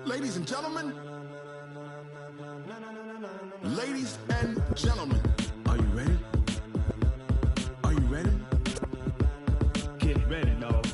Ladies and gentlemen, ladies and gentlemen, are you ready? Are you ready? Get ready, dog.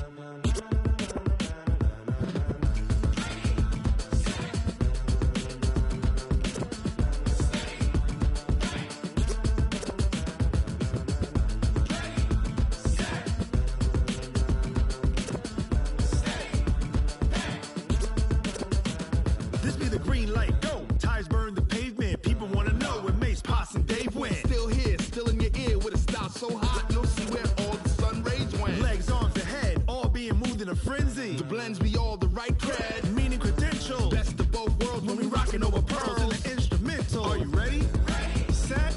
This be the green light, go. Tires burn the pavement. People want to know where Mace, Poss, and Dave went. Still here, still in your ear with a style so hot, you'll see where all the sun rays went. Legs, arms, and head, all being moved in a frenzy. The blends be all the right cred, meaning credentials. Best of both worlds when we rockin' over pearls in the instrumental. Are you ready? Set,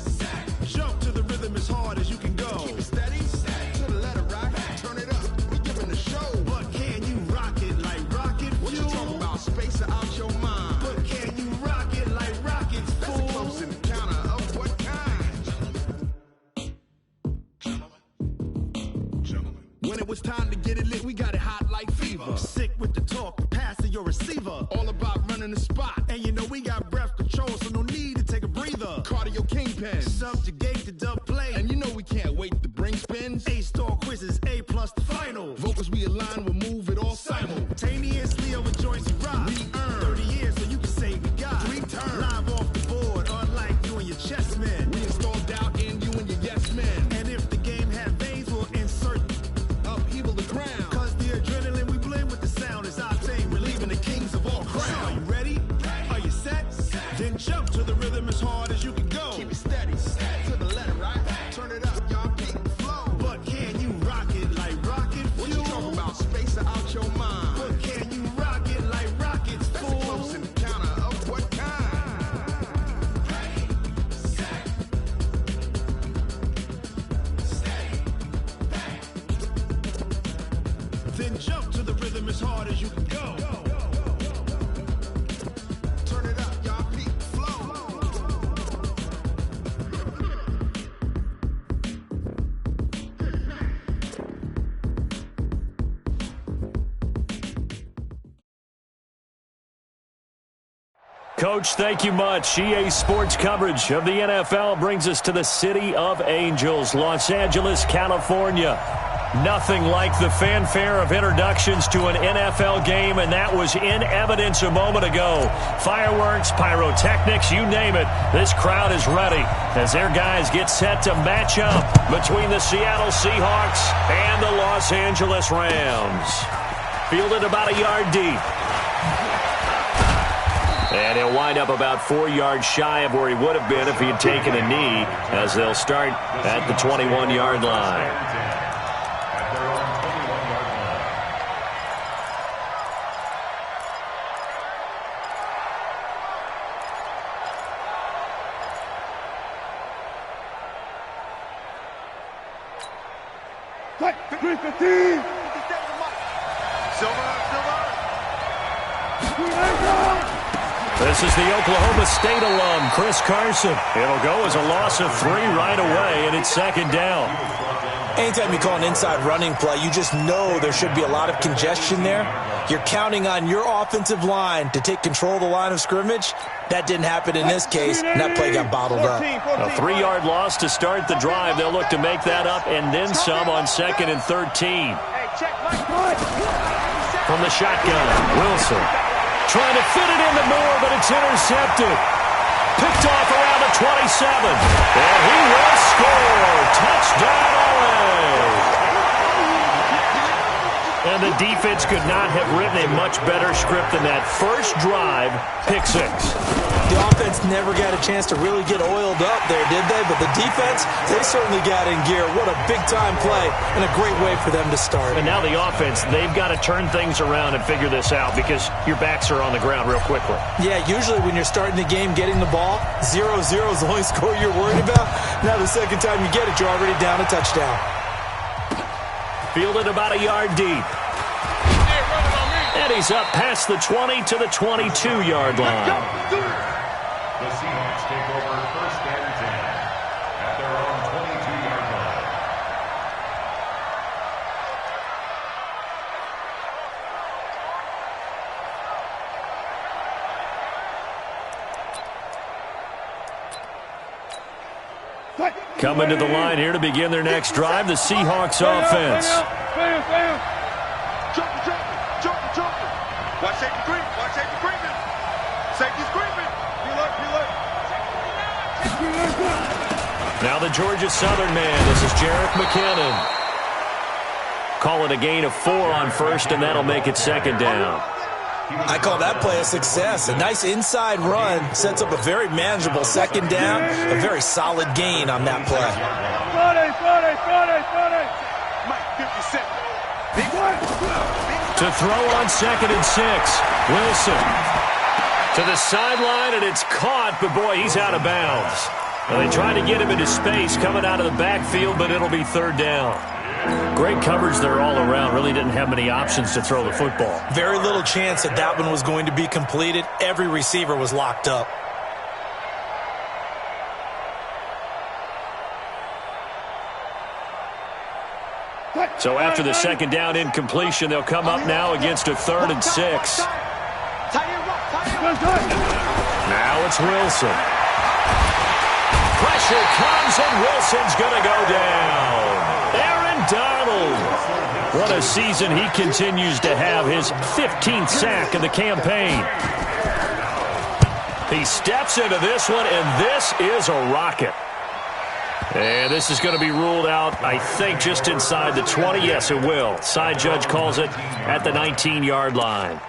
jump to the rhythm as hard as you can go. Keep it steady, to the letter rock, turn it up, we giving the show. But can you rock it like rocket fuel? What you talking about, space or out your mind? But can you rock it like rockets, fool? That's a close encounter of what kind? Gentlemen. When it was time to get it lit, we got it hot like fever. Sick with the talk, passing your receiver. All about running the spot. And you know we got breath control, so no need to take a breather. Cardio kingpin, subjugate the dub play. And you know we can't wait to bring spins. A-star quizzes, A+ the final. Vocals we align, we'll move it all simultaneously over joints we rock. We earn 30 years, so you can say we got 3 turns. Live off the board, unlike you and your chess men. We install doubt in you and your yes men. And if the game had veins, we'll insert upheaval the ground. Cause the adrenaline we blend with the sound is our thing. We're leaving the kings of all crowns. So are you ready? Are you set? Then jump to the rhythm as hard as you can go. Keep it steady, to the letter, right? Turn it up, y'all keep the flow. But can you rock it like rocket fuel? What you talking about, space or out your mind? But can you rock it like rockets, fool? That's a close encounter of what kind? Then jump to the rhythm as hard as you can go. Turn it up, y'all peak flow. Coach, thank you much. EA Sports coverage of the NFL brings us to the City of Angels, Los Angeles, California. Nothing like the fanfare of introductions to an NFL game, and that was in evidence a moment ago. Fireworks, pyrotechnics, you name it. This crowd is ready as their guys get set to match up between the Seattle Seahawks and the Los Angeles Rams. Fielded about a yard deep. And he'll wind up about 4 yards shy of where he would have been if he had taken a knee, as they'll start at the 21-yard line. This is the Oklahoma State alum, Chris Carson. It'll go as a loss of 3 right away, and it's second down. Anytime you call an inside running play, you just know there should be a lot of congestion there. You're counting on your offensive line to take control of the line of scrimmage. That didn't happen in this case, and that play got bottled up. A 3-yard loss to start the drive. They'll look to make that up and then some on 2nd and 13. From the shotgun, Wilson trying to fit it into Moore, but it's intercepted. Picked off around the 27. And he will score. Touchdown, Orange. And the defense could not have written a much better script than that. First drive, pick 6. The offense never got a chance to really get oiled up there, did they? But the defense, they certainly got in gear. What a big-time play and a great way for them to start. And now the offense, they've got to turn things around and figure this out because your backs are on the ground real quickly. Yeah, usually when you're starting the game getting the ball, 0-0 is the only score you're worried about. Now the second time you get it, you're already down a touchdown. Fielded about a yard deep. And he's up past the 20 to the 22-yard line. The Seahawks take over 1st and 10 at their own 22-yard line. Coming to the line here to begin their next drive, the Seahawks offense. Watch safety creep. Watch safety creeping. Safety's creeping. Now the Georgia Southern man. This is Jerick McKinnon. Call it a gain of 4 on first, and that'll make it second down. I call that play a success. A nice inside run sets up a very manageable second down. A very solid gain on that play. To throw on 2nd and 6. Wilson to the sideline, and it's caught, but boy, he's out of bounds. Well, they tried to get him into space coming out of the backfield, but it'll be third down. Great coverage there all around. Really didn't have many options to throw the football. Very little chance that that one was going to be completed. Every receiver was locked up. So after the second down incompletion, they'll come up now against a 3rd and 6. Now it's Wilson. Pressure comes, and Wilson's going to go down. Aaron Donald. What a season he continues to have. His 15th sack of the campaign. He steps into this one, and this is a rocket. And this is going to be ruled out, I think, just inside the 20. Yes, it will. Side judge calls it at the 19-yard line.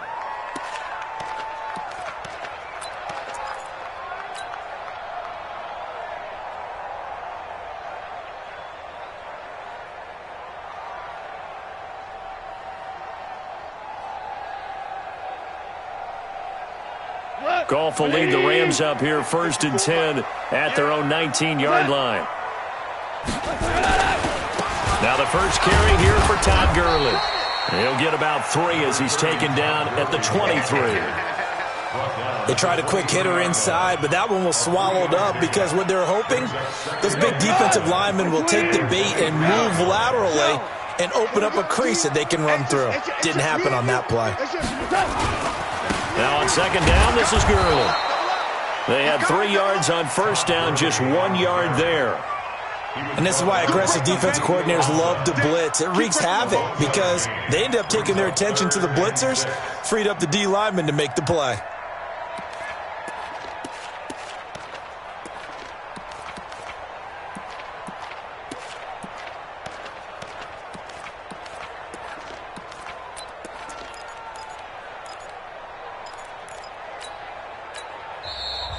Goff will lead the Rams up here 1st and 10 at their own 19-yard line. Now the first carry here for Todd Gurley. He'll get about 3 as he's taken down at the 23. They tried a quick hitter inside, but that one was swallowed up because what they're hoping, those big defensive linemen will take the bait and move laterally and open up a crease that they can run through. Didn't happen on that play. Now on second down, this is Gurley. They had 3 yards on first down, just 1 yard there. And this is why aggressive defensive coordinators love to blitz. It wreaks havoc because they end up taking their attention to the blitzers, freed up the D lineman to make the play.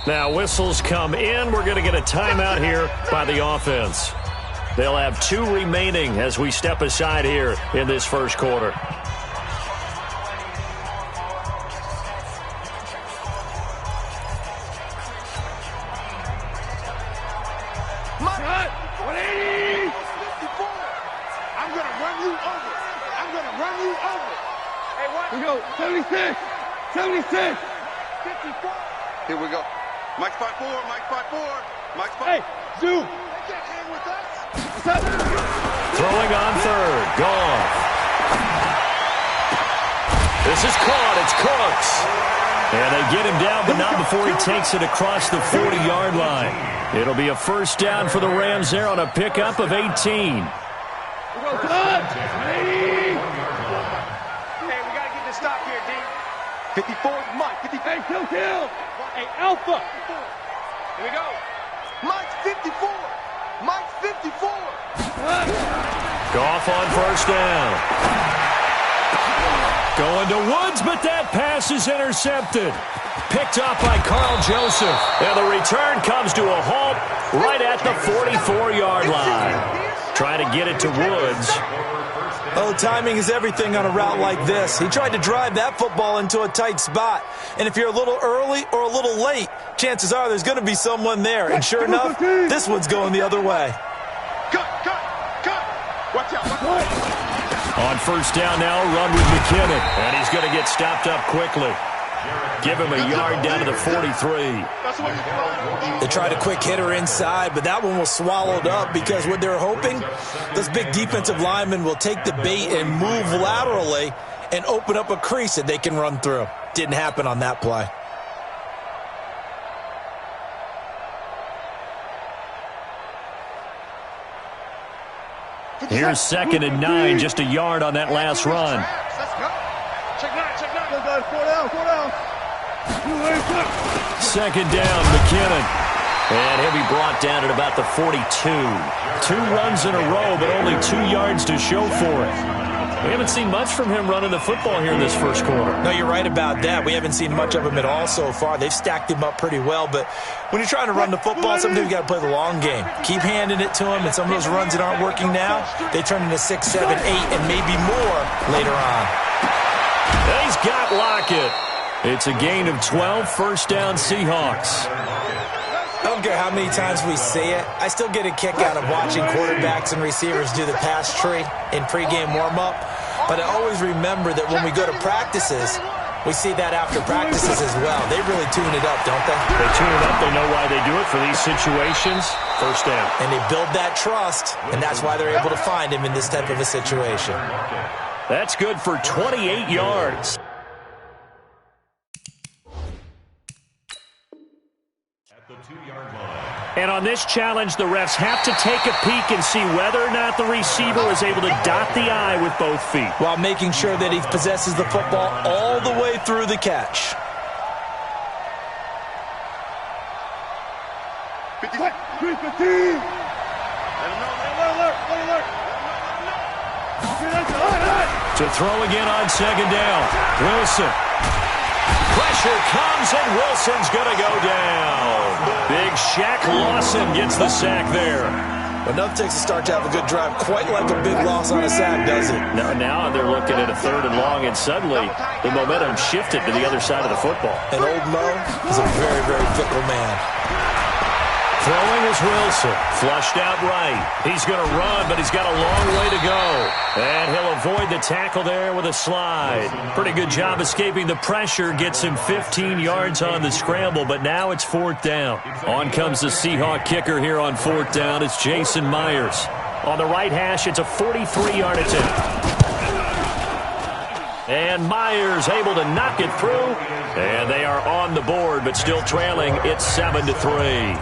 Now whistles come in. We're going to get a timeout here by the offense. They'll have 2 remaining as we step aside here in this first quarter. I'm going to run you over. I'm going to run you over. Hey, what? We go. 76. 76. 54. Here we go. Mike spot 4. Mike spot 4. Mike spot. Hey, zoom. They can't hang with us. Throwing on 3rd. Goff. This is caught. It's Cooks. And they get him down, but not before he takes it across the 40-yard line. It'll be a first down for the Rams there on a pickup of 18. Hey, we got to get this stop here, D. 54 is Mike. 50. Hey, kill. Hey, Alpha. Here we go. Mike's 54. Mike's 54. Goff on first down. Going to Woods, but that pass is intercepted. Picked up by Carl Joseph. And the return comes to a halt right at the 44-yard line. Trying to get it to Woods. Oh, timing is everything on a route like this. He tried to drive that football into a tight spot. And if you're a little early or a little late, chances are there's going to be someone there. And sure enough, this one's going the other way. Cut. Watch out. On first down now, run with McKinnon. And he's going to get stopped up quickly. Give him a yard down to the 43. They tried a quick hitter inside, but that one was swallowed up because what they're hoping, those big defensive linemen will take the bait and move laterally and open up a crease that they can run through. Didn't happen on that play. Here's 2nd and 9, just a yard on that last run. Check nine. 4 down. 2nd down, McKinnon. And he'll be brought down at about the 42. 2 runs in a row, but only 2 yards to show for it. We haven't seen much from him running the football here in this first quarter. No, you're right about that. We haven't seen much of him at all so far. They've stacked him up pretty well, but when you're trying to run the football, sometimes you got to play the long game. Keep handing it to him, and some of those runs that aren't working now, they turn into 6, 7, 8, and maybe more later on. He's got Lockett. It's a gain of 12, first down Seahawks. I don't care how many times we say it, I still get a kick out of watching quarterbacks and receivers do the pass tree in pregame warm-up. But I always remember that when we go to practices, we see that after practices as well. They really tune it up, don't they? They tune it up. They know why they do it for these situations. First down. And they build that trust, and that's why they're able to find him in this type of a situation. That's good for 28 yards. And on this challenge, the refs have to take a peek and see whether or not the receiver was able to dot the I with both feet, while making sure that he possesses the football all the way through the catch. 15. To throw again on 2nd down. Wilson. Pressure comes, and Wilson's going to go down. Big Shaq Lawson gets the sack there. Enough takes a start to have a good drive, quite like a big loss on a sack, does it? Now they're looking at a 3rd and long, and suddenly the momentum shifted to the other side of the football. And old Mo is a very, very fickle man. Throwing is Wilson. Flushed out right. He's going to run, but he's got a long way to go. And he'll avoid the tackle there with a slide. Pretty good job escaping the pressure. Gets him 15 yards on the scramble, but now it's 4th down. On comes the Seahawk kicker here on 4th down. It's Jason Myers. On the right hash, it's a 43-yard attempt. And Myers able to knock it through. And they are on the board, but still trailing. It's 7-3.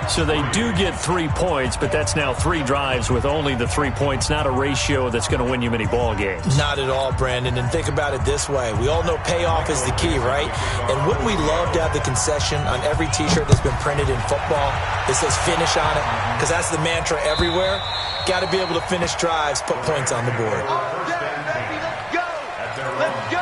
So they do get 3 points, but that's now 3 drives with only the 3 points. Not a ratio that's going to win you many ball games. Not at all, Brandon. And think about it this way. We all know payoff is the key, right? And wouldn't we love to have the concession on every T-shirt that's been printed in football that says finish on it? Because that's the mantra everywhere. Got to be able to finish drives, put points on the board. Let's go.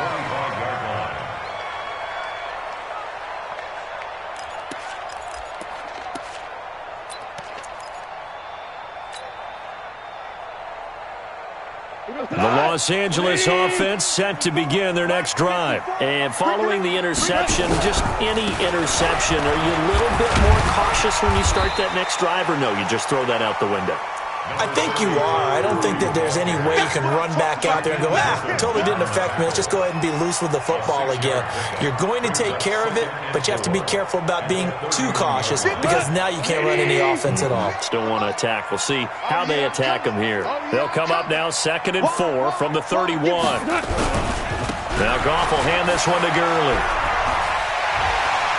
The Los Angeles offense set to begin their next drive. And following the interception, just any interception, are you a little bit more cautious when you start that next drive, or no, you just throw that out the window? I think you are. I don't think that there's any way you can run back out there and go, it totally didn't affect me. Let's just go ahead and be loose with the football again. You're going to take care of it, but you have to be careful about being too cautious because now you can't run any offense at all. Still want to attack. We'll see how they attack them here. They'll come up now 2nd and 4 from the 31. Now Goff will hand this one to Gurley.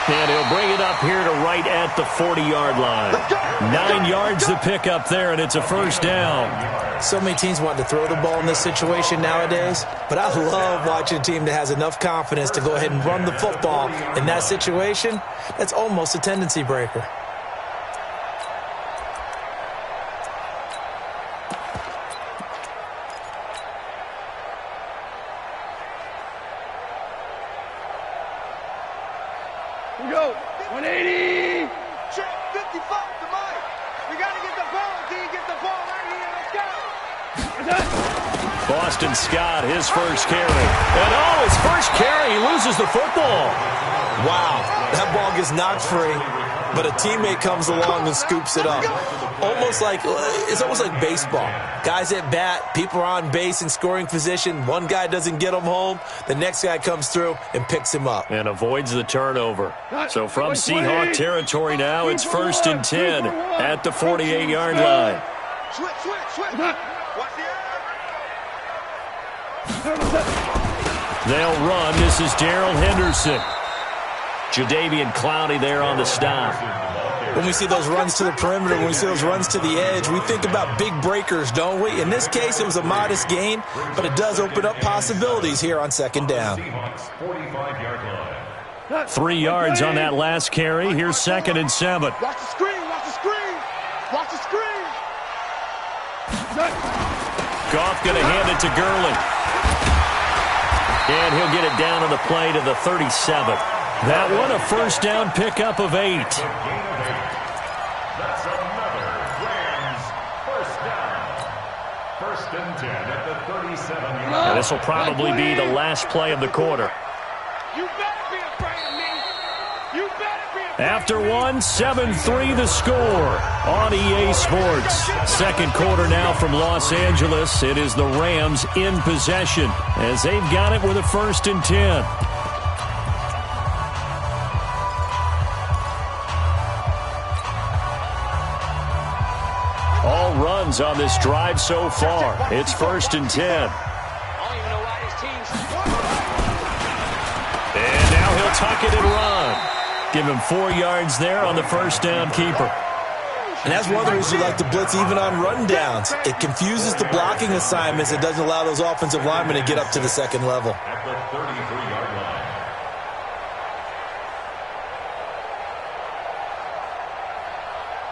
And he'll bring it up here to right at the 40-yard line. 9 yards to pick up there, and it's a 1st down. So many teams want to throw the ball in this situation nowadays, but I love watching a team that has enough confidence to go ahead and run the football in that situation. That's almost a tendency breaker. Here we go. 180. 55 to Mike. We got to get the ball. D, get the ball right here. Let's go. Boston Scott, his first carry. And his first carry, he loses the football. Wow, that ball gets knocked free, but a teammate comes along and scoops it up. It's almost like baseball. Guys at bat, people are on base in scoring position. One guy doesn't get him home. The next guy comes through and picks him up. And avoids the turnover. So from Seahawk territory now, it's 1st and 10 at the 48-yard line. Switch. Watch the They'll run. This is Darrell Henderson. Jadeveon Clowney there on the stop. when we see those runs to the perimeter, when we see those runs to the edge, we think about big breakers, don't we? In this case, it was a modest gain, but it does open up possibilities here on second down. 3 yards on that last carry. Here's 2nd and 7. Watch the screen, watch the screen, watch the screen. Goff going to hand it to Gurley. And he'll get it down on the play to the 37. That one a first down pickup of 8. That's another Rams first down. 1st and 10 at the 37-yard line. This will probably be the last play of the quarter. You better be afraid of me. You better be afraid. After 7-3 the score on EA Sports. Second quarter now from Los Angeles. It is the Rams in possession as they've got it with a 1st and 10. All runs on this drive so far. It's 1st and 10. I don't even know why this team's... And now he'll tuck it and run. Give him 4 yards there on the first down keeper. And that's one of the reasons you like to blitz even on rundowns. It confuses the blocking assignments. It doesn't allow those offensive linemen to get up to the second level. At the 33-yard line.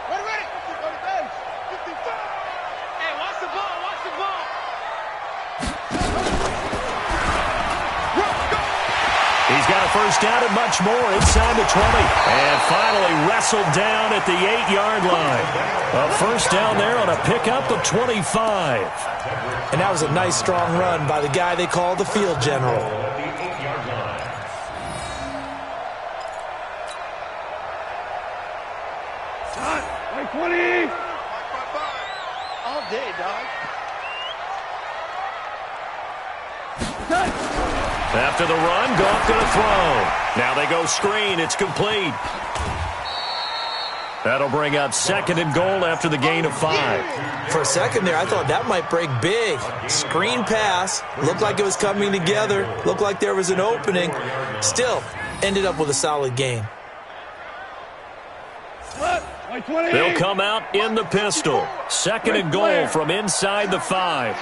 Ready. Hey, watch the ball, watch the ball. He's got a first down and much more inside the 20. And finally wrestled down at the 8-yard line. A first down there on a pickup of 25. And that was a nice, strong run by the guy they call the field general. At the 8-yard line. Like 20. All day, dog. After the run, Goff going to throw. Now they go screen. It's complete. That'll bring up 2nd and goal after the gain of 5. For a second there, I thought that might break big. Screen pass. Looked like it was coming together. Looked like there was an opening. Still, ended up with a solid gain. Like 20. They'll come out in the pistol. 2nd and goal from inside the 5.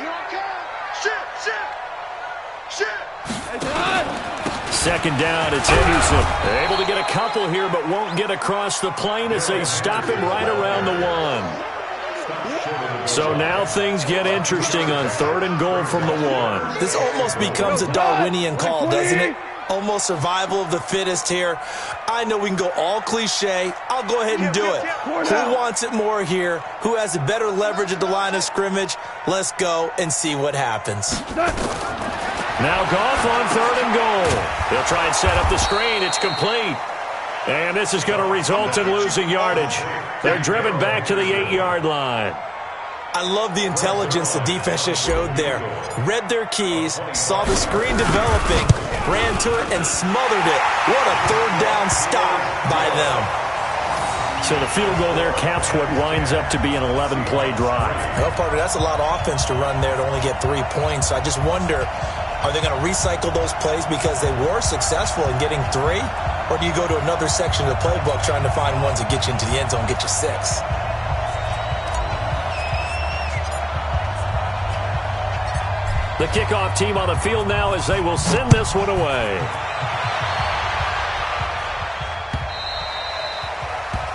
Shit. 2nd down, it's Henderson. They're able to get a couple here, but won't get across the plane as they stop him right around the 1. So now things get interesting on 3rd and goal from the 1. This almost becomes a Darwinian call, doesn't it? Almost survival of the fittest here. I know we can go all cliche. I'll go ahead and do it. Who wants it more here? Who has a better leverage at the line of scrimmage? Let's go and see what happens. Now Goff on 3rd and goal. They'll try and set up the screen. It's complete. And this is going to result in losing yardage. They're driven back to the 8-yard line. I love the intelligence the defense just showed there. Read their keys, saw the screen developing, ran to it, and smothered it. What a 3rd down stop by them. So the field goal there caps what winds up to be an 11-play drive. Well, partner, that's a lot of offense to run there to only get 3 points. I just wonder, are they going to recycle those plays because they were successful in getting 3? Or do you go to another section of the playbook trying to find ones that get you into the end zone, get you 6? The kickoff team on the field now as they will send this one away.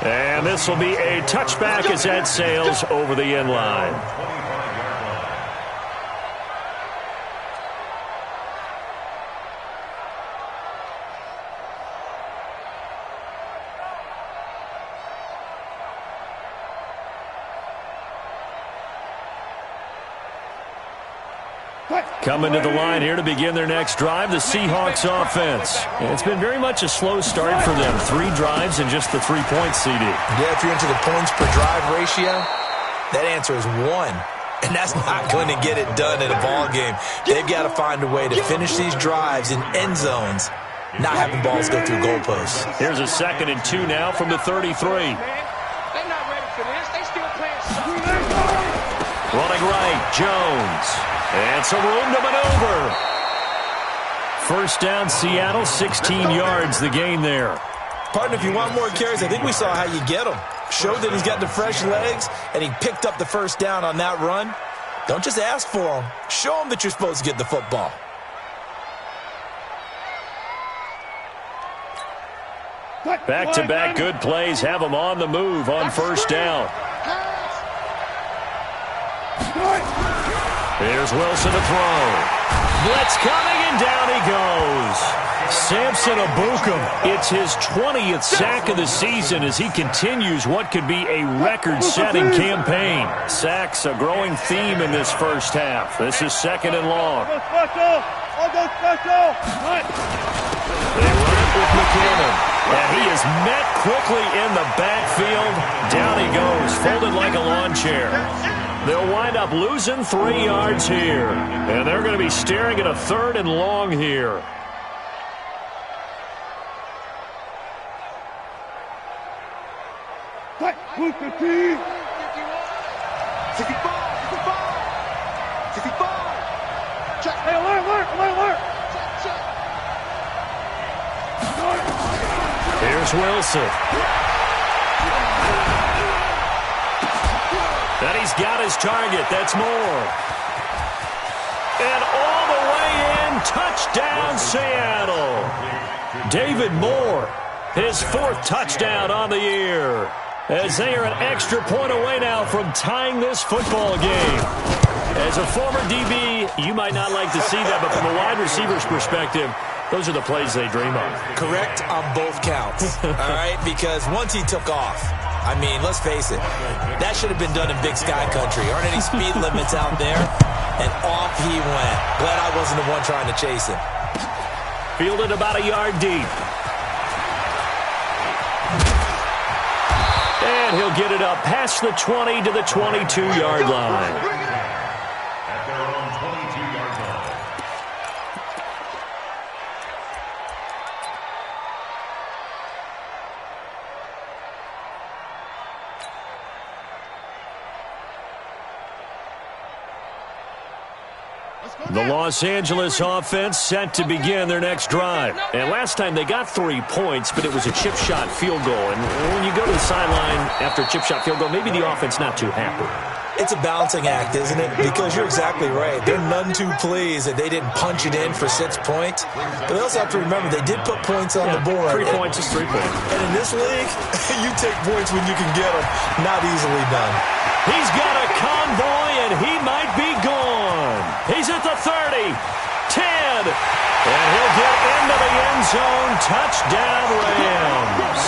And this will be a touchback as that sails over the end line. Coming to the line here to begin their next drive, the Seahawks offense. It's been very much a slow start for them. 3 drives and just the 3 points, CD. Yeah, if you're into the points per drive ratio, that answer is 1. And that's not going to get it done in a ball game. They've got to find a way to finish these drives in end zones, not having balls go through goalposts. Here's a 2nd and 2 now from the 33. They're not ready for this. They still playing something. Running right, Jones. And some room to maneuver. First down, Seattle, 16 yards, the gain there. Partner, if you want more carries, I think we saw how you get them. Showed that he's got the fresh legs, and he picked up the first down on that run. Don't just ask for them. Show them that you're supposed to get the football. Back-to-back good plays have them on the move on first down. Here's Wilson to throw. Blitz coming, and down he goes. Samson Ebukam, it's his 20th sack of the season as he continues what could be a record-setting campaign. Sacks a growing theme in this first half. This is second and long. They run it with McKinnon, and he is met quickly in the backfield. Down he goes, folded like a lawn chair. They'll wind up losing 3 yards here, and they're going to be staring at a third and long here. Who's the team? 65. 65. 65. Check. Hey, alert. Here's Wilson. And he's got his target. That's Moore. And all the way in, touchdown Seattle. David Moore, his 4th touchdown on the year. As they are an extra point away now from tying this football game. As a former DB, you might not like to see that, but from a wide receiver's perspective, those are the plays they dream of. Correct on both counts, all right? Because once he took off, I mean, let's face it, that should have been done in Big Sky Country. Aren't any speed limits out there? And off he went. Glad I wasn't the one trying to chase him. Fielded about a yard deep. And he'll get it up past the 20 to the 22-yard line. At their own 22-yard line. The Los Angeles offense set to begin their next drive. And last time they got 3 points, but it was a chip shot field goal. And when you go to the sideline after a chip shot field goal, maybe the offense not too happy. It's a balancing act, isn't it? Because you're exactly right. They're none too pleased that they didn't punch it in for 6 points. But they also have to remember they did put points on the board. 3 points is 3 points. And in this league, you take points when you can get them. Not easily done. He's got a convoy, and he might be gone. He's at the 30, 10, and he'll get into the end zone. Touchdown, Rams.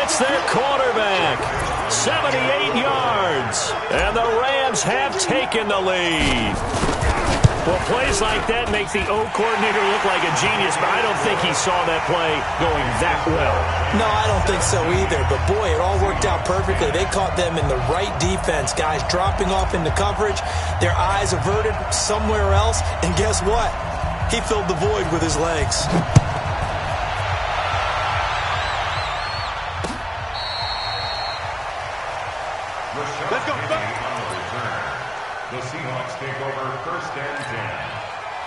It's their quarterback, 78 yards, and the Rams have taken the lead. Well, plays like that make the O coordinator look like a genius, but I don't think he saw that play going that well. No, I don't think so either, but boy, it all worked out perfectly. They caught them in the right defense, guys dropping off into coverage, their eyes averted somewhere else, and guess what? He filled the void with his legs. Let's go. The Seahawks take over first and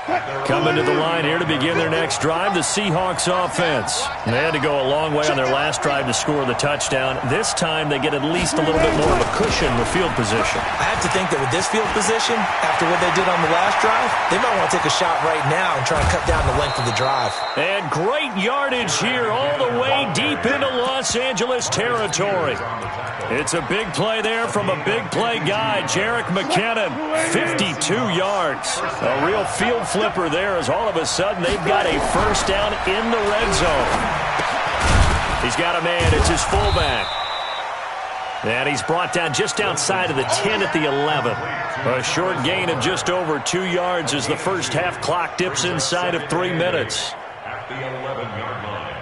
10. Coming to the line here to begin their next drive, the Seahawks offense. They had to go a long way on their last drive to score the touchdown. This time they get at least a little bit more of a cushion with field position. I have to think that with this field position, after what they did on the last drive, they might want to take a shot right now and try and cut down the length of the drive. And great yardage here all the way deep into Los Angeles territory. It's a big play there from a big play guy, Jerick McKinnon, 52 yards. A real field flipper there as all of a sudden they've got a first down in the red zone. He's got a man. It's his fullback. And he's brought down just outside of the 10 at the 11. A short gain of just over 2 yards as the first half clock dips inside of 3 minutes. At the 11-yard line.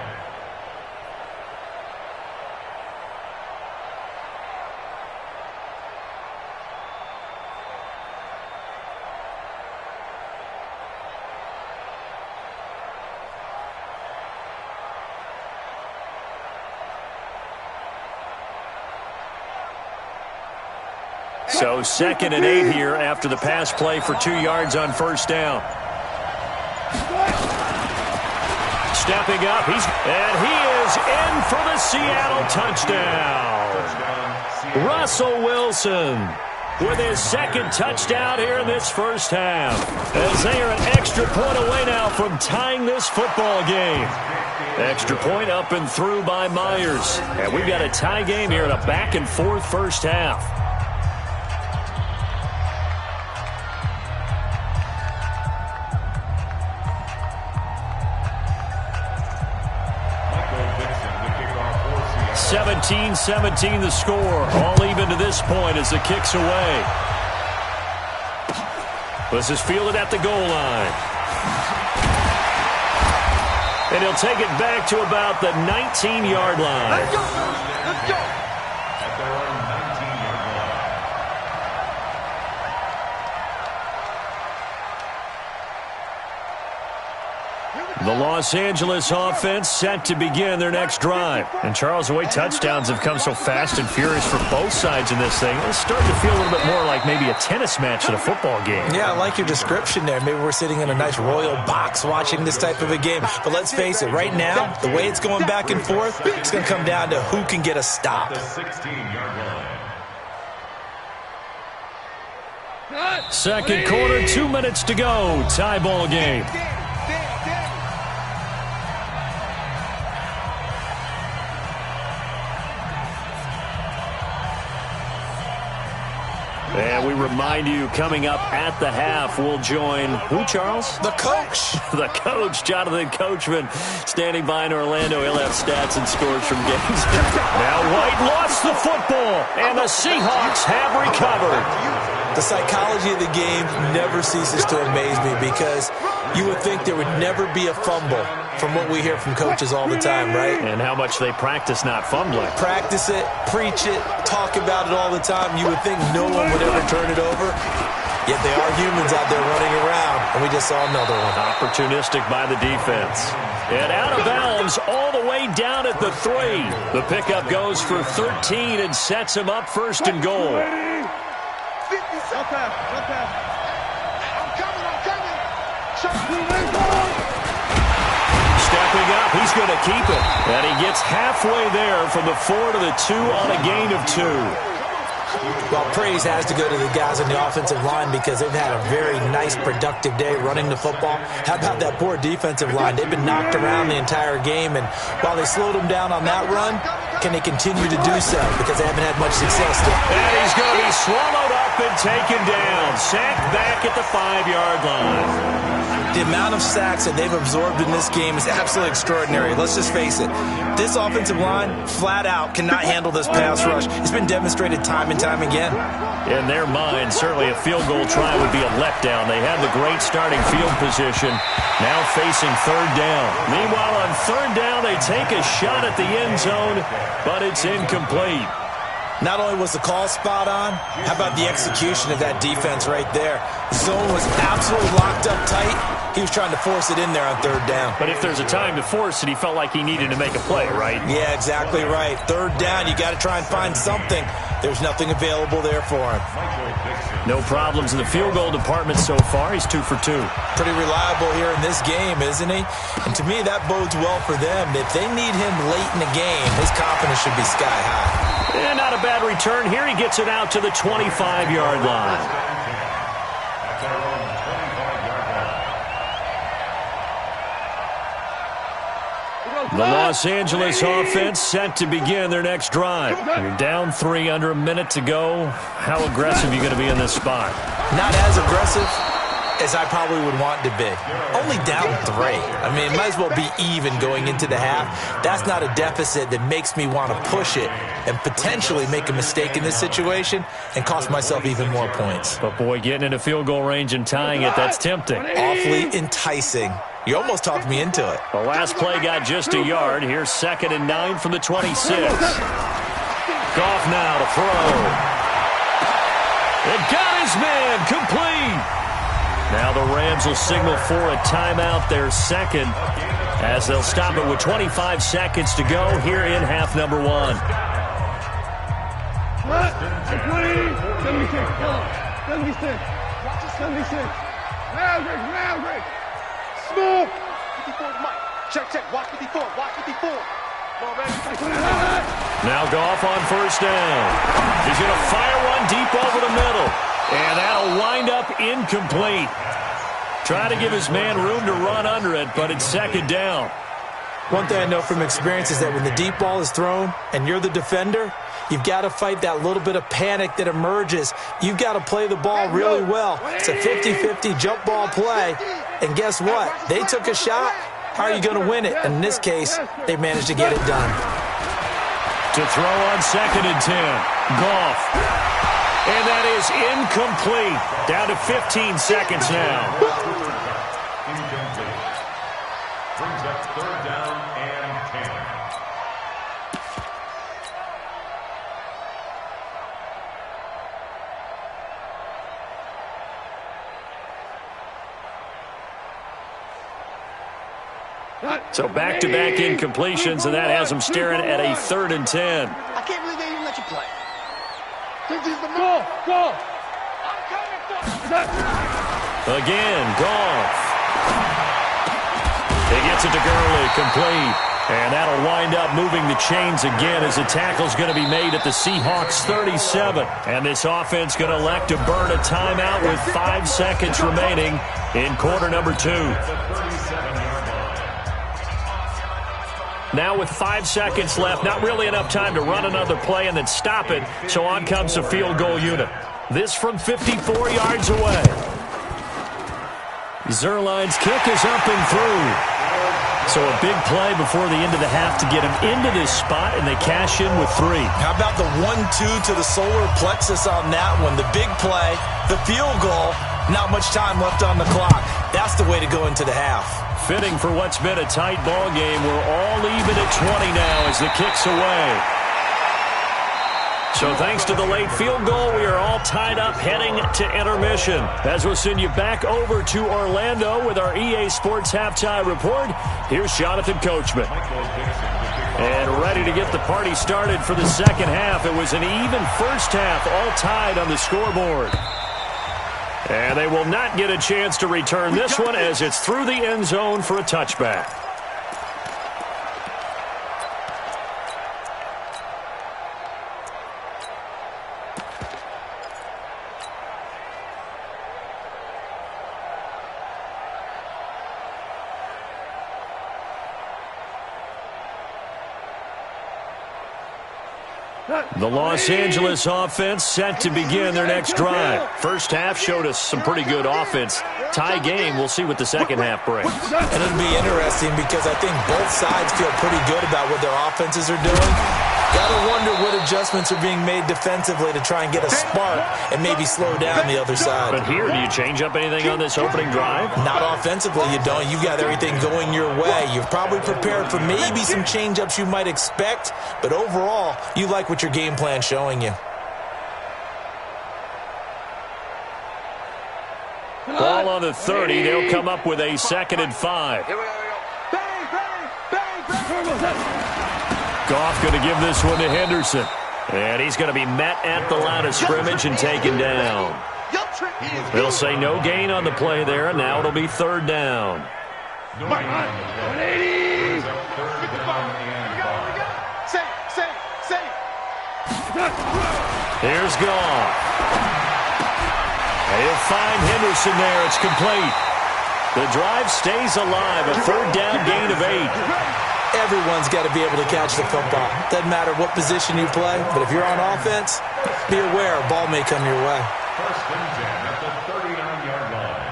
So 2nd and 8 here after the pass play for 2 yards on first down. stepping up. He is in for the Seattle touchdown. Russell Wilson with his second touchdown here in this first half, as they are an extra point away now from tying this football game. Extra point up and through by Myers. And we've got a tie game here in a back-and-forth first half. Michael Dixon, the kickoff for Seattle. 17-17 the score. All even to this point as the kick's away. This is fielded at the goal line. And he'll take it back to about the 19-yard line. Let's go, let's go. At their own 19-yard line. The Los Angeles offense set to begin their next drive. And Charles, the way touchdowns have come so fast and furious for both sides in this thing, it's starting to feel a little bit more like maybe a tennis match than a football game. Yeah, I like your description there. Maybe we're sitting in a nice royal box watching this type of a game. But let's face it, right now, the way it's going back and forth, it's going to come down to who can get a stop. The 16-yard line. Second quarter, 2 minutes to go. Tie ball game. And we remind you, coming up at the half, we'll join who, Charles? The coach. The coach, Jonathan Coachman, standing by in Orlando. He'll have stats and scores from games. Now White lost the football, and the Seahawks have recovered. The psychology of the game never ceases to amaze me, because you would think there would never be a fumble from what we hear from coaches all the time, right? And how much they practice not fumbling. Practice it, preach it, talk about it all the time. You would think no one would ever turn it over. Yet they are humans out there running around, and we just saw another one. Opportunistic by the defense. And out of bounds all the way down at the 3. The pickup goes for 13 and sets him up first and goal. 50 seconds. I'm coming. Stepping up, he's going to keep it. And he gets halfway there from the 4 to the 2 on a gain of 2. Well, praise has to go to the guys on the offensive line, because they've had a very nice, productive day running the football. How about that poor defensive line? They've been knocked around the entire game, and while they slowed them down on that run, can they continue to do so? Because they haven't had much success there. And he's going to be swallowed up and taken down. Sacked back at the 5-yard line. The amount of sacks that they've absorbed in this game is absolutely extraordinary. Let's just face it. This offensive line, flat out, cannot handle this pass rush. It's been demonstrated time and time again. In their mind, certainly a field goal try would be a letdown. They had the great starting field position, now facing third down. Meanwhile, on third down, they take a shot at the end zone, but it's incomplete. Not only was the call spot on, how about the execution of that defense right there? The zone was absolutely locked up tight. He was trying to force it in there on third down. But if there's a time to force it, he felt like he needed to make a play, right? Yeah, exactly right. Third down, you got to try and find something. There's nothing available there for him. No problems in the field goal department so far. He's 2 for 2. Pretty reliable here in this game, isn't he? And to me, that bodes well for them. If they need him late in the game, his confidence should be sky high. And not a bad return here. He gets it out to the 25-yard line. The Los Angeles offense set to begin their next drive. You're down 3, under a minute to go. How aggressive are you going to be in this spot? Not as aggressive as I probably would want to be. Only down 3. I mean, it might as well be even going into the half. That's not a deficit that makes me want to push it and potentially make a mistake in this situation and cost myself even more points. But, boy, getting into field goal range and tying it, that's tempting. Awfully enticing. You almost talked me into it. The last play got just a yard. Here's 2nd and 9 from the 26. Goff now to throw. It got his man complete. Now the Rams will signal for a timeout, their second, as they'll stop it with 25 seconds to go here in half number 1. 76. Now, Greg. Small. Check, check. Watch 54. Watch 54. Come on, baby. Now Goff on first down. He's going to fire one deep over the middle. And that'll wind up incomplete. Trying to give his man room to run under it, but it's second down. One thing I know from experience is that when the deep ball is thrown and you're the defender, you've got to fight that little bit of panic that emerges. You've got to play the ball really well. It's a 50-50 jump ball play. And guess what? They took a shot. How are you going to win it? And in this case, they managed to get it done. To throw on second and 10. Goff. And that is incomplete. Down to 15 seconds now. Incomplete. Brings up third down and 10. So back-to-back incompletions, and that has them staring at a third and 10. I can't believe they even let you play. Go! I'm coming for Again, Goff. He gets it to Gurley, complete. And that'll wind up moving the chains again as the tackle's going to be made at the Seahawks 37. And this offense going to elect to burn a timeout with 5 seconds remaining in quarter number 2. Now with 5 seconds left, not really enough time to run another play and then stop it. So on comes the field goal unit. This from 54 yards away. Zerline's kick is up and through. So a big play before the end of the half to get him into this spot, and they cash in with 3. How about the 1-2 to the solar plexus on that one? The big play, the field goal, not much time left on the clock. That's the way to go into the half. Fitting for what's been a tight ball game. We're all even at 20 now as the kick's away. So thanks to the late field goal, we are all tied up heading to intermission. As we'll send you back over to Orlando with our EA Sports Halftime Report, here's Jonathan Coachman. And ready to get the party started for the second half. It was an even first half, all tied on the scoreboard. And they will not get a chance to return this one as it's through the end zone for a touchback. The Los Angeles offense set to begin their next drive. First half showed us some pretty good offense. Tie game, we'll see what the second half brings. And it'll be interesting because I think both sides feel pretty good about what their offenses are doing. Gotta wonder what adjustments are being made defensively to try and get a spark and maybe slow down the other side. But here, do you change up anything on this opening drive? Not offensively, you don't. You've got everything going your way. You've probably prepared for maybe some change-ups you might expect, but overall, you like what your game plan's showing you. Ball on the 30. They'll come up with a 2nd and 5. Here we go. Bang, bang, bang, bang. Goff going to give this one to Henderson. And he's going to be met at the line of scrimmage and taken down. They'll say no gain on the play there, and now it'll be 3rd down. No gain on the play. Brings up 3rd down and 5. Save. Here's Goff. And he'll find Henderson there. It's complete. The drive stays alive. A 3rd down gain of 8. Everyone's got to be able to catch the football. Doesn't matter what position you play, but if you're on offense, be aware a ball may come your way. 1st and 10 at the 39-yard line.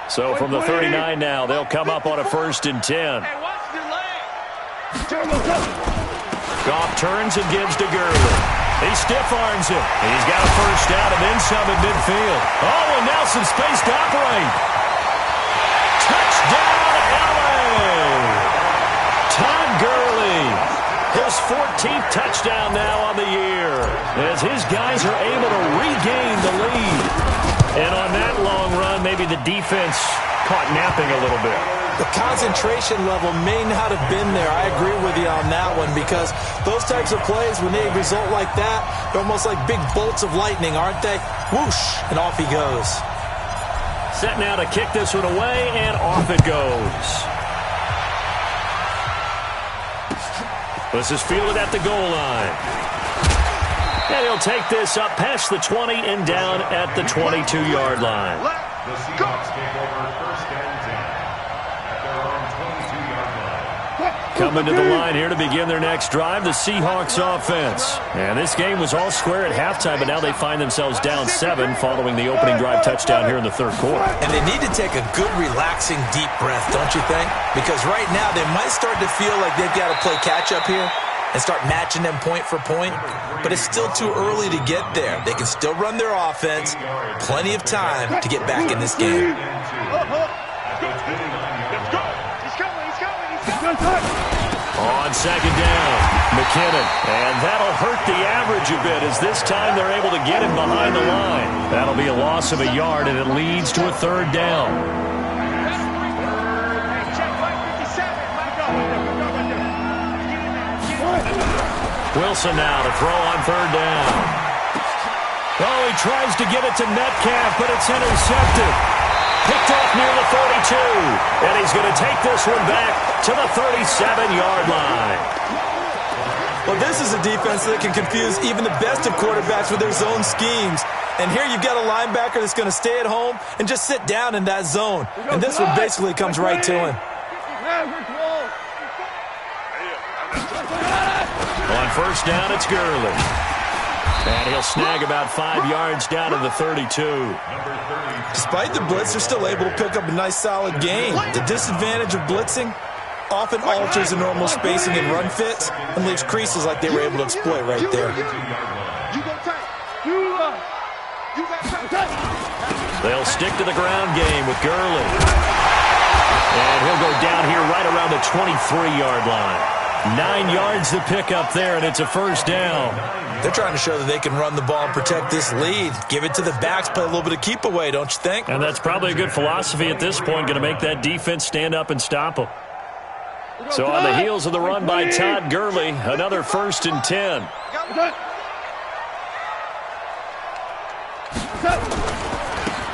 So from the 39 now, they'll come up on a 1st and 10. Hey, watch the leg. Goff turns and gives to Gurley. He stiff-arms him. He's got a 1st down and then some at midfield. Oh, and now some space to operate. Touchdown, LA! Todd Gurley, his 14th touchdown now on the year, as his guys are able to regain the lead. And on that long run, maybe the defense caught napping a little bit. The concentration level may not have been there. I agree with you on that one because those types of plays, when they result like that, they're almost like big bolts of lightning, aren't they? Whoosh, and off he goes. Set now to kick this one away, and off it goes. This is fielded at the goal line. And he'll take this up past the 20 and down at the 22-yard line. The Seahawks take over first and 10 at their own 22-yard line. Coming to the line here to begin their next drive, the Seahawks offense. And this game was all square at halftime, but now they find themselves down 7 following the opening drive touchdown here in the third quarter. And they need to take a good, relaxing, deep breath, don't you think? Because right now they might start to feel like they've got to play catch-up here and start matching them point for point. But it's still too early to get there. They can still run their offense. Plenty of time to get back in this game. On second down, McKinnon. And that'll hurt the average a bit as this time they're able to get him behind the line. That'll be a loss of a yard, and it leads to a third down. Wilson now to throw on third down. Oh, he tries to get it to Metcalf, but it's intercepted. Picked off near the 42. And he's going to take this one back to the 37-yard line. Well, this is a defense that can confuse even the best of quarterbacks with their zone schemes. And here you've got a linebacker that's going to stay at home and just sit down in that zone. And this one basically comes right to him. On first down, it's Gurley. And he'll snag about 5 yards down to the 32. Despite the blitz, they're still able to pick up a nice, solid gain. The disadvantage of blitzing often alters the normal spacing and run fits and leaves creases like they were able to exploit right there. They'll stick to the ground game with Gurley. And he'll go down here right around the 23-yard line. 9 yards to pick up there, and it's a first down. They're trying to show that they can run the ball and protect this lead. Give it to the backs, play a little bit of keep away, don't you think? And that's probably a good philosophy at this point, going to make that defense stand up and stop them. So on the heels of the run by Todd Gurley, another first and 10.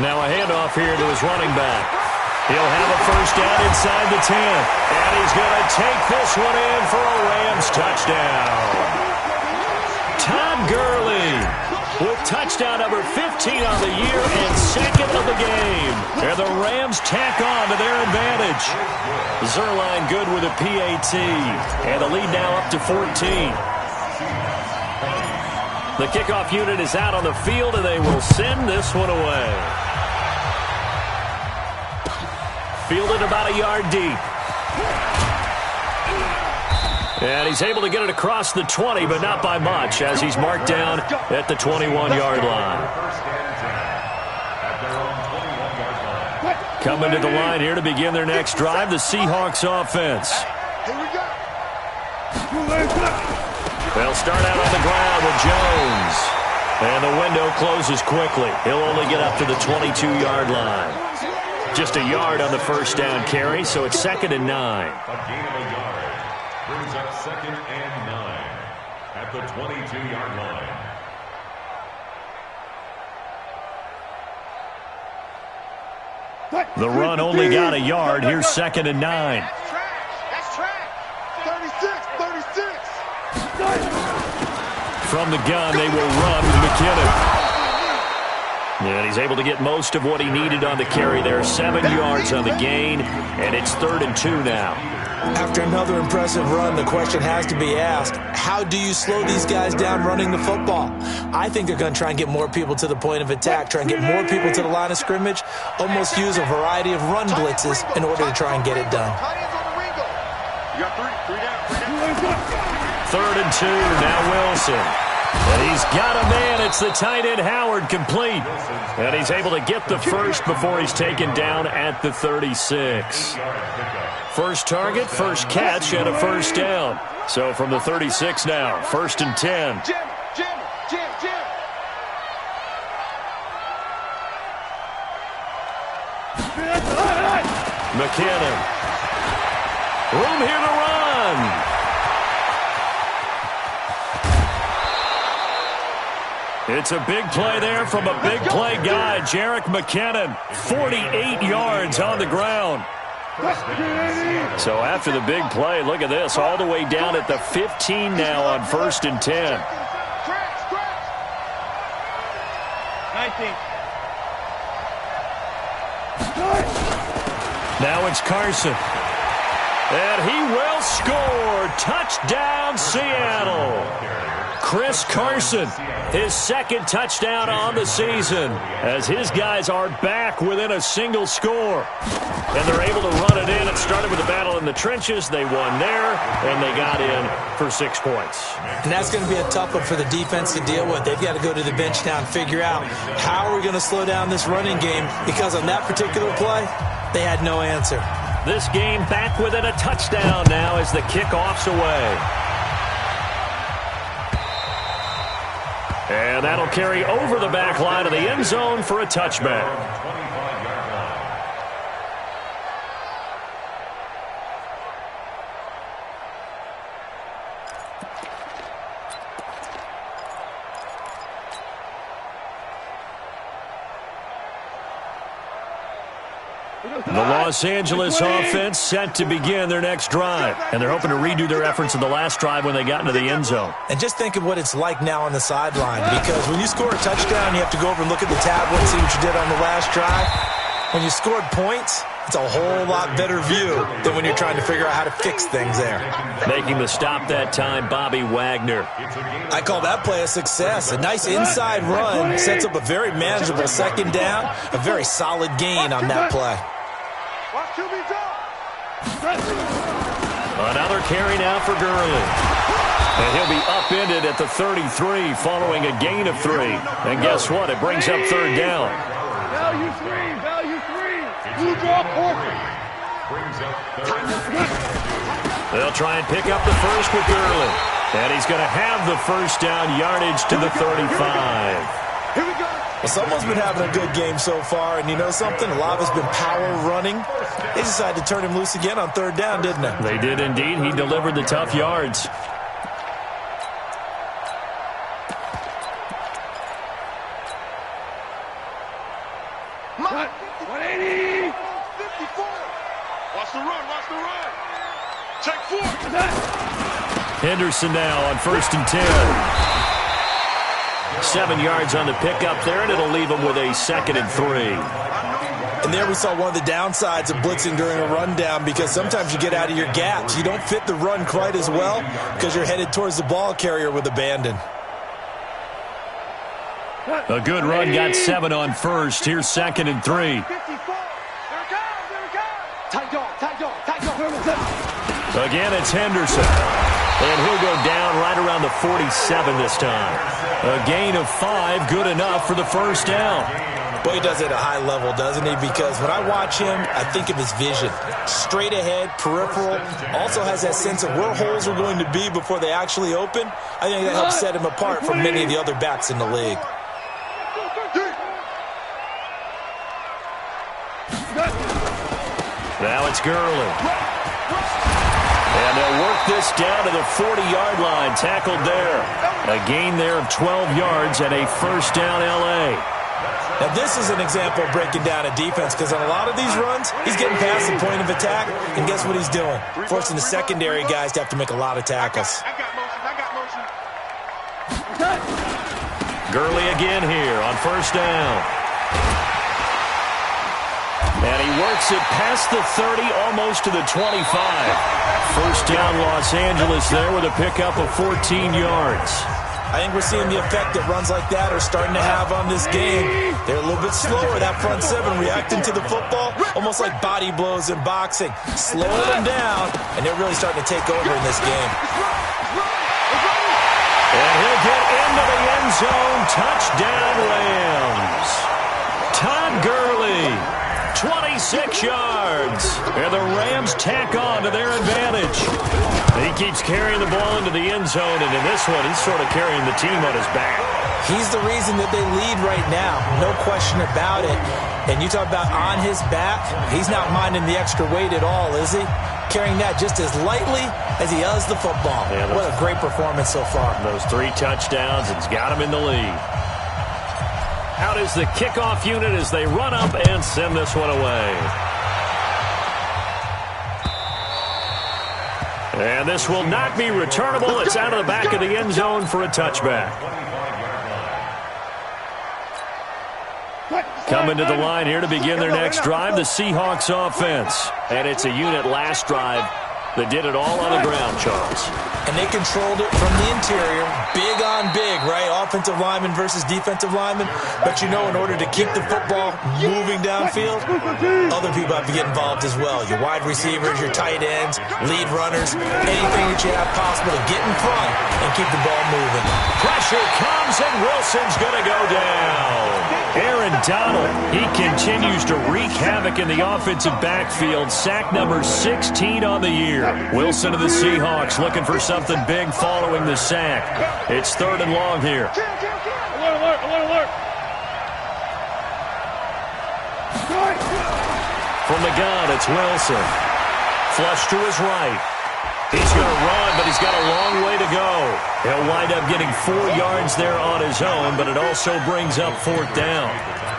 Now a handoff here to his running back. He'll have a first down inside the 10. And he's going to take this one in for a Rams touchdown. Todd Gurley with touchdown number 15 on the year and second of the game. And the Rams tack on to their advantage. Zerline good with a PAT. And the lead now up to 14. The kickoff unit is out on the field, and they will send this one away. Fielded about a yard deep. And he's able to get it across the 20, but not by much, as he's marked down at the 21-yard line. Coming to the line here to begin their next drive, the Seahawks offense. They'll start out on the ground with Jones. And the window closes quickly. He'll only get up to the 22-yard line. Just a yard on the first down carry, so it's 2nd and 9. A gain of a yard brings up 2nd and 9 at the 22-yard line. The run only got a yard. Here's 2nd and 9. That's track. 36. From the gun, they will run with McKinnon. And he's able to get most of what he needed on the carry there. 7 yards on the gain, and it's 3rd and 2 now. After another impressive run, the question has to be asked, how do you slow these guys down running the football? I think they're going to try and get more people to the point of attack, try and get more people to the line of scrimmage, almost use a variety of run blitzes in order to try and get it done. You got three down. 3rd and 2, now Wilson. And he's got a man. It's the tight end Howard, complete. And he's able to get the first before he's taken down at the 36. First target, first catch, and a first down. So from the 36 now, 1st and 10. Jim. McKinnon. Room here to run. It's a big play there from a big play guy, Jerick McKinnon. 48 yards on the ground. So after the big play, look at this, all the way down at the 15 now on 1st and 10. 19. Now it's Carson. And he will score. Touchdown, Seattle. Chris Carson, his second touchdown on the season, as his guys are back within a single score. And they're able to run it in. It started with a battle in the trenches. They won there, and they got in for 6 points. And that's going to be a tough one for the defense to deal with. They've got to go to the bench now and figure out how are we going to slow down this running game, because on that particular play, they had no answer. This game back within a touchdown now as the kickoff's away. And that'll carry over the back line of the end zone for a touchback. The Los Angeles offense set to begin their next drive. And they're hoping to redo their efforts in the last drive when they got into the end zone. And just think of what it's like now on the sideline, because when you score a touchdown, you have to go over and look at the tablet and see what you did on the last drive. When you scored points, it's a whole lot better view than when you're trying to figure out how to fix things there. Making the stop that time, Bobby Wagner. I call that play a success. A nice inside run sets up a very manageable second down, a very solid gain on that play. Another carry now for Gurley. And he'll be upended at the 33 following a gain of 3. And guess what? It brings up 3rd down. Value 3. Value 3. Blue draw corporate. They'll try and pick up the first with Gurley. And he's going to have the first down yardage to the 35. Here we go. Well, someone's been having a good game so far, and you know something? A lot of it's been power running. They decided to turn him loose again on 3rd down, didn't they? They did indeed. He delivered the tough yards. Cut. 180. 54. Watch the run. Watch the run. Check 4. Henderson now on 1st and 10. 7 yards on the pickup there, and it'll leave him with a 2nd and 3. And there we saw one of the downsides of blitzing during a rundown, because sometimes you get out of your gaps. You don't fit the run quite as well because you're headed towards the ball carrier with abandon. A good run, got 7 on 1st. Here's 2nd and 3. 54. There it goes. There it goes. Tight dog. Tight dog. Tight dog. Again, it's Henderson. And he'll go down right around the 47 this time. A gain of 5, good enough for the first down. Boy, he does it at a high level, doesn't he? Because when I watch him, I think of his vision. Straight ahead, peripheral. Also has that sense of where holes are going to be before they actually open. I think that helps set him apart from many of the other backs in the league. Now it's Gurley. And they'll work this down to the 40-yard line. Tackled there. A gain there of 12 yards and a first down L.A. Now, this is an example of breaking down a defense, because on a lot of these runs, he's getting past the point of attack, and guess what he's doing? Forcing the secondary guys to have to make a lot of tackles. I got motion. Gurley again here on first down. And he works it past the 30, almost to the 25. First down, Los Angeles there with a pickup of 14 yards. I think we're seeing the effect that runs like that are starting to have on this game. They're a little bit slower, that front 7, reacting to the football, almost like body blows in boxing. Slowing them down, and they're really starting to take over in this game. And he'll get into the end zone. Touchdown, Rams. Todd Gurley, 26 yards. And the Rams tack on to their advantage. He keeps carrying the ball into the end zone, and in this one, he's sort of carrying the team on his back. He's the reason that they lead right now, no question about it. And you talk about on his back, he's not minding the extra weight at all, is he? Carrying that just as lightly as he does the football. Yeah, what a great performance so far. Those 3 touchdowns, it's got him in the lead. Out is the kickoff unit as they run up and send this one away. And this will not be returnable. It's out of the back of the end zone for a touchback. Coming to the line here to begin their next drive, the Seahawks offense. And it's a unit last drive that did it all on the ground, Charles. And they controlled it from the interior, big on big, right? Offensive lineman versus defensive lineman. But you know, in order to keep the football moving downfield, other people have to get involved as well. Your wide receivers, your tight ends, lead runners, anything that you have possible to get in front and keep the ball moving. Pressure comes, and Wilson's going to go down. Aaron Donald, he continues to wreak havoc in the offensive backfield. Sack number 16 on the year. Wilson of the Seahawks looking for something big following the sack. It's 3rd and long here. Alert, alert. From the gun, it's Wilson. Flush to his right. He's going to run, but he's got a long way to go. He'll wind up getting 4 yards there on his own, but it also brings up 4th down.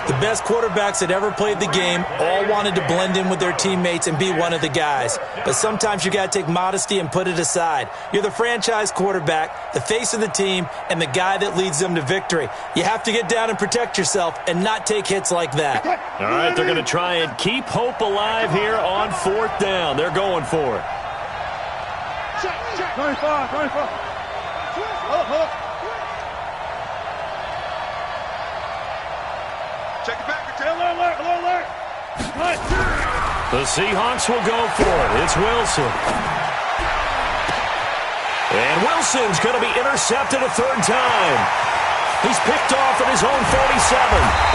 The best quarterbacks that ever played the game all wanted to blend in with their teammates and be one of the guys. But sometimes you got to take modesty and put it aside. You're the franchise quarterback, the face of the team, and the guy that leads them to victory. You have to get down and protect yourself and not take hits like that. All right, they're going to try and keep hope alive here on 4th down. They're going for it. 25. Check it back. Alert. The Seahawks will go for it. It's Wilson. And Wilson's going to be intercepted a 3rd time. He's picked off at his own 47.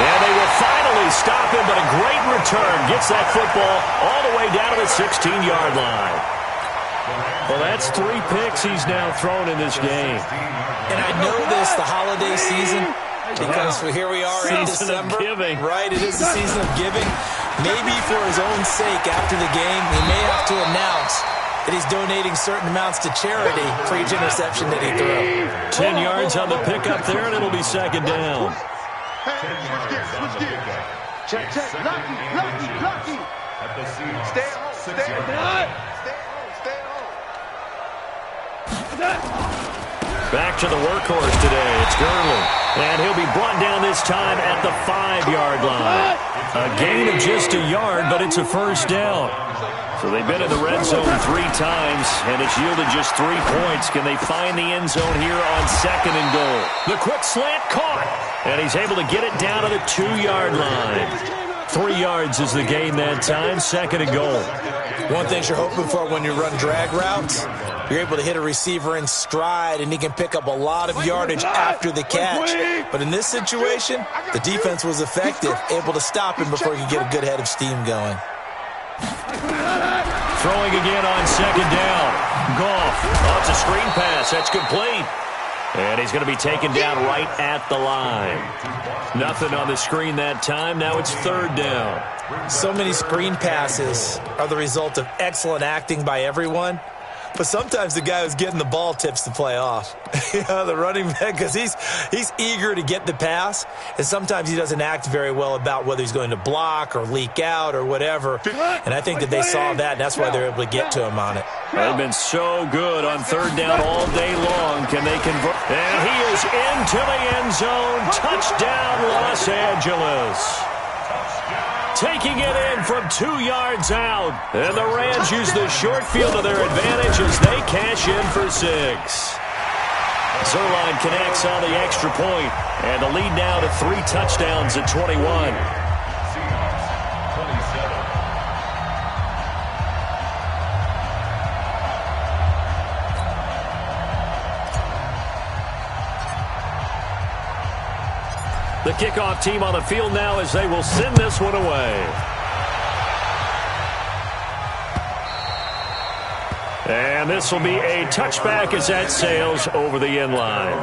And they will finally stop him, but a great return gets that football all the way down to the 16-yard line. Well, that's 3 picks he's now thrown in this game. And I know this, the holiday season, because here we are in December. Giving. Right, it is the season of giving. Maybe for his own sake after the game, he may have to announce that he's donating certain amounts to charity for each interception that he threw. 10 yards on the pickup there, and it'll be 2nd down. Switch gears. Check. Lucky. Stay home. Back to the workhorse today. It's Gurley. And he'll be brought down this time at the 5-yard line. A gain of just a yard, but it's a 1st down. So they've been in the red zone 3 times, and it's yielded just 3 points. Can they find the end zone here on 2nd and goal? The quick slant caught, and he's able to get it down to the 2-yard line. 3 yards is the gain that time, 2nd and goal. One thing you're hoping for when you run drag routes, you're able to hit a receiver in stride, and he can pick up a lot of yardage after the catch. But in this situation, the defense was effective, able to stop him before he could get a good head of steam going. Throwing again on 2nd down. Goff. Oh, it's a screen pass. That's complete. And he's going to be taken down right at the line. Nothing on the screen that time. Now it's 3rd down. So many screen passes are the result of excellent acting by everyone. But sometimes the guy who's getting the ball tips the play off. The running back, because he's eager to get the pass, and sometimes he doesn't act very well about whether he's going to block or leak out or whatever. And I think that they saw that, and that's why they're able to get to him on it. They've been so good on 3rd down all day long. Can they convert? And he is into the end zone. Touchdown, Los Angeles. Taking it in from 2 yards out. And the Rams use the short field to their advantage as they cash in for 6. Zerline connects on the extra point, and the lead now to 3 touchdowns at 21. The kickoff team on the field now as they will send this one away. And this will be a touchback as that sails over the end line.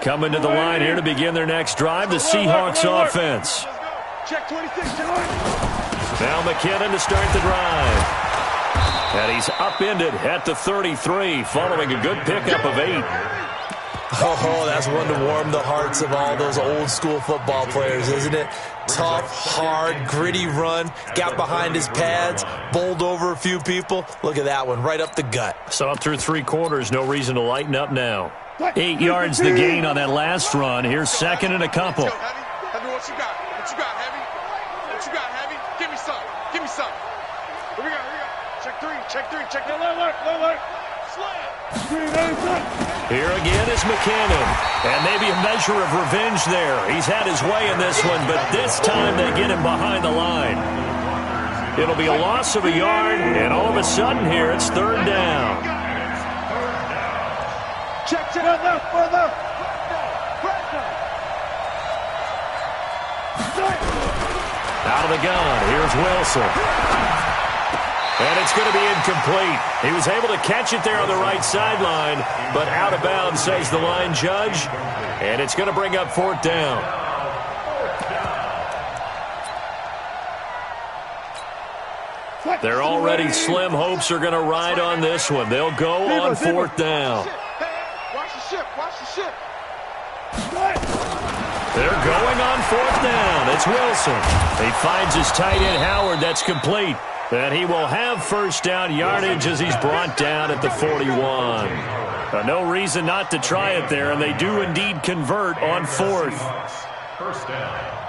Coming to the line here to begin their next drive, the Seahawks offense. Check 26. Now McKinnon to start the drive. And he's upended at the 33 following a good pickup of 8. Oh, that's one to warm the hearts of all those old-school football players, isn't it? Tough, hard, gritty run, got behind his pads, bowled over a few people. Look at that one, right up the gut. So up through 3 quarters, no reason to lighten up now. 8 yards the gain on that last run. Here's second and a couple. Heavy, what you got? What you got, Heavy? What you got, Heavy? Give me some. Give me some. Here we go. Check 3. Check the look. Slam. Here again is McKinnon. And maybe a measure of revenge there. He's had his way in this one, but this time they get him behind the line. It'll be a loss of a yard, and all of a sudden here it's 3rd down. Check. Further. Out of the gun, here's Wilson. And it's going to be incomplete. He was able to catch it there on the right sideline, but out of bounds, says the line judge. And it's going to bring up 4th down. Their already slim hopes are going to ride on this one. They'll go on 4th down. Watch the ship. They're going on 4th down. It's Wilson. He finds his tight end, Howard. That's complete. And he will have 1st down yardage as he's brought down at the 41. No reason not to try it there, and they do indeed convert on 4th. 1st down.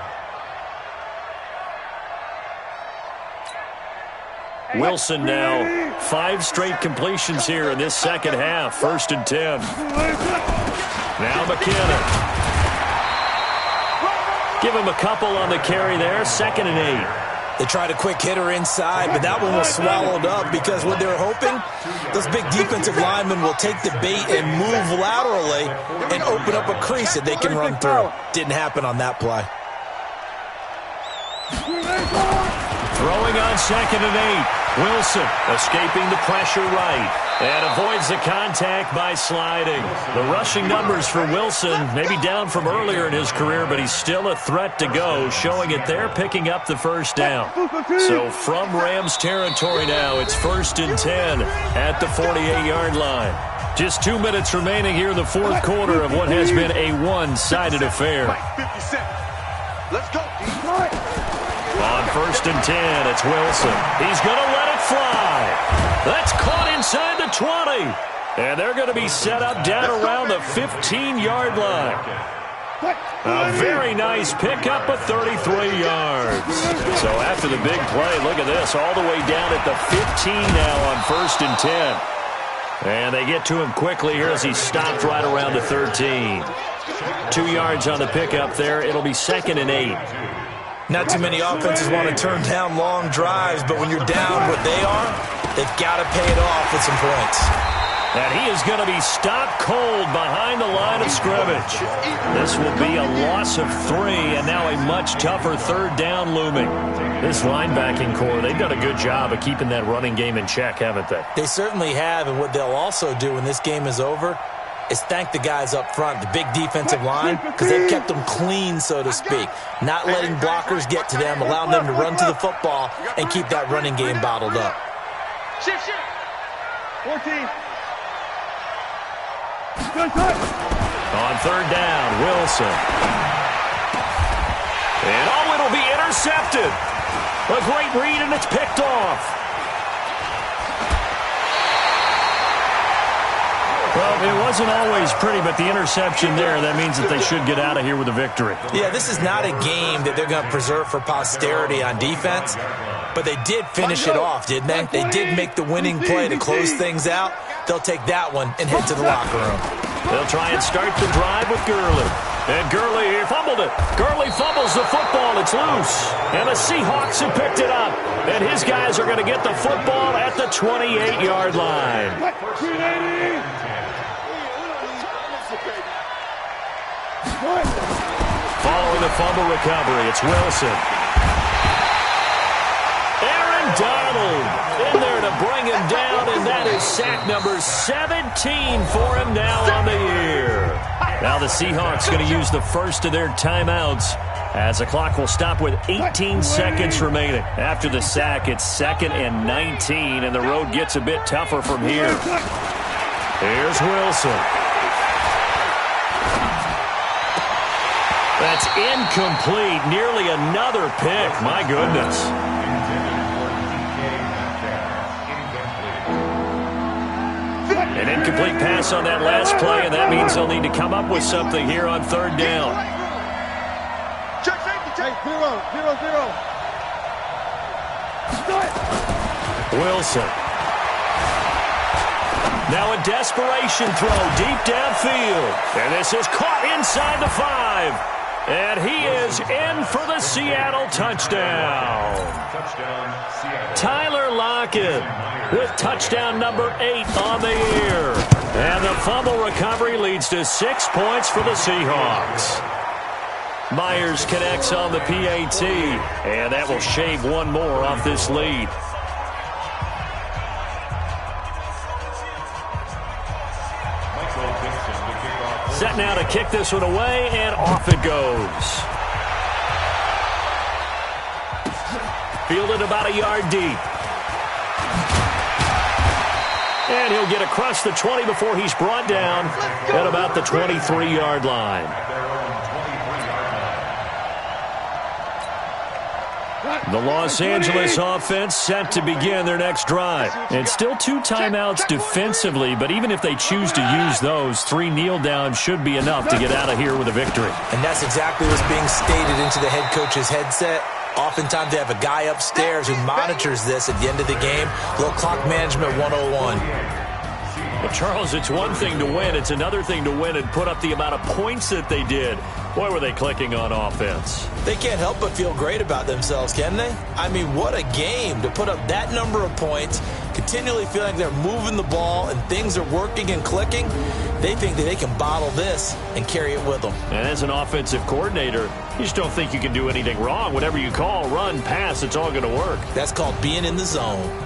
Wilson now 5 straight completions here in this second half. 1st and 10. Now McKinnon. Give him a couple on the carry there. 2nd and 8. They tried a quick hitter inside, but that one was swallowed up because what they were hoping, those big defensive linemen will take the bait and move laterally and open up a crease that they can run through. Didn't happen on that play. Throwing on 2nd and 8. Wilson escaping the pressure right and avoids the contact by sliding. The rushing numbers for Wilson maybe down from earlier in his career, but he's still a threat to go, showing it there, picking up the 1st down. So from Rams territory now, it's 1st and 10 at the 48-yard line. Just 2 minutes remaining here in the 4th quarter of what has been a one-sided affair. 50 seconds. Let's go. On 1st and 10, it's Wilson. He's going to let it fly. That's caught inside the 20. And they're going to be set up down around the 15-yard line. A very nice pickup of 33 yards. So after the big play, look at this, all the way down at the 15 now on 1st and 10. And they get to him quickly here as he stopped right around the 13. 2 yards on the pickup there. It'll be 2nd and 8. Not too many offenses want to turn down long drives, but when you're down what they are, they've got to pay it off with some points. And he is going to be stopped cold behind the line of scrimmage. This will be a loss of 3, and now a much tougher 3rd down looming. This linebacking core, they've done a good job of keeping that running game in check, haven't they? They certainly have, and what they'll also do when this game is over is thank the guys up front, the big defensive line, because they've kept them clean, so to speak. Not letting blockers get to them, allowing them to run to the football and keep that running game bottled up. Shift. 14. On 3rd down, Wilson. And it'll be intercepted. A great read, and it's picked off. Well, it wasn't always pretty, but the interception there, that means that they should get out of here with a victory. Yeah, this is not a game that they're going to preserve for posterity on defense, but they did finish it off, didn't they? They did make the winning play to close things out. They'll take that one and head to the locker room. They'll try and start the drive with Gurley. And Gurley, he fumbled it. Gurley fumbles the football. It's loose. And the Seahawks have picked it up. And his guys are going to get the football at the 28-yard line. Following the fumble recovery, it's Wilson. Aaron Donald in there to bring him down, and that is sack number 17 for him now on the year. Now the Seahawks going to use the first of their timeouts As the clock will stop with 18 seconds remaining. After the sack, it's 2nd and 19, and the road gets a bit tougher from here. Here's Wilson. That's incomplete. Nearly another pick. My goodness. An incomplete pass on that last play, and that means they'll need to come up with something here on 3rd down. Check safety, check. 0-0-0. Wilson. Now a desperation throw deep downfield. And this is caught inside the 5. And he is in for the Seattle touchdown. Tyler Lockett with touchdown number 8 on the year. And the fumble recovery leads to 6 points for the Seahawks. Myers connects on the PAT, and that will shave one more off this lead. Set now to kick this one away, and off it goes. Fielded about a yard deep. And he'll get across the 20 before he's brought down at about the 23-yard line. The Los Angeles offense set to begin their next drive. And still 2 timeouts defensively, but even if they choose to use those, 3 kneel downs should be enough to get out of here with a victory. And that's exactly what's being stated into the head coach's headset. Oftentimes they have a guy upstairs who monitors this at the end of the game. Little clock management 101. Well, Charles, it's one thing to win. It's another thing to win and put up the amount of points that they did. Boy, were they clicking on offense. They can't help but feel great about themselves, can they? I mean, what a game to put up that number of points, continually feeling they're moving the ball and things are working and clicking. They think that they can bottle this and carry it with them. And as an offensive coordinator, you just don't think you can do anything wrong. Whatever you call, run, pass, it's all going to work. That's called being in the zone.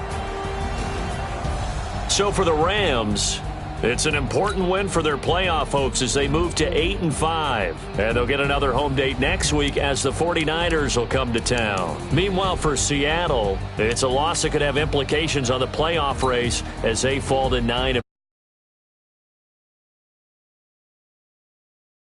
So for the Rams, it's an important win for their playoff hopes as they move to 8-5. And they'll get another home date next week as the 49ers will come to town. Meanwhile, for Seattle, it's a loss that could have implications on the playoff race as they fall to 9.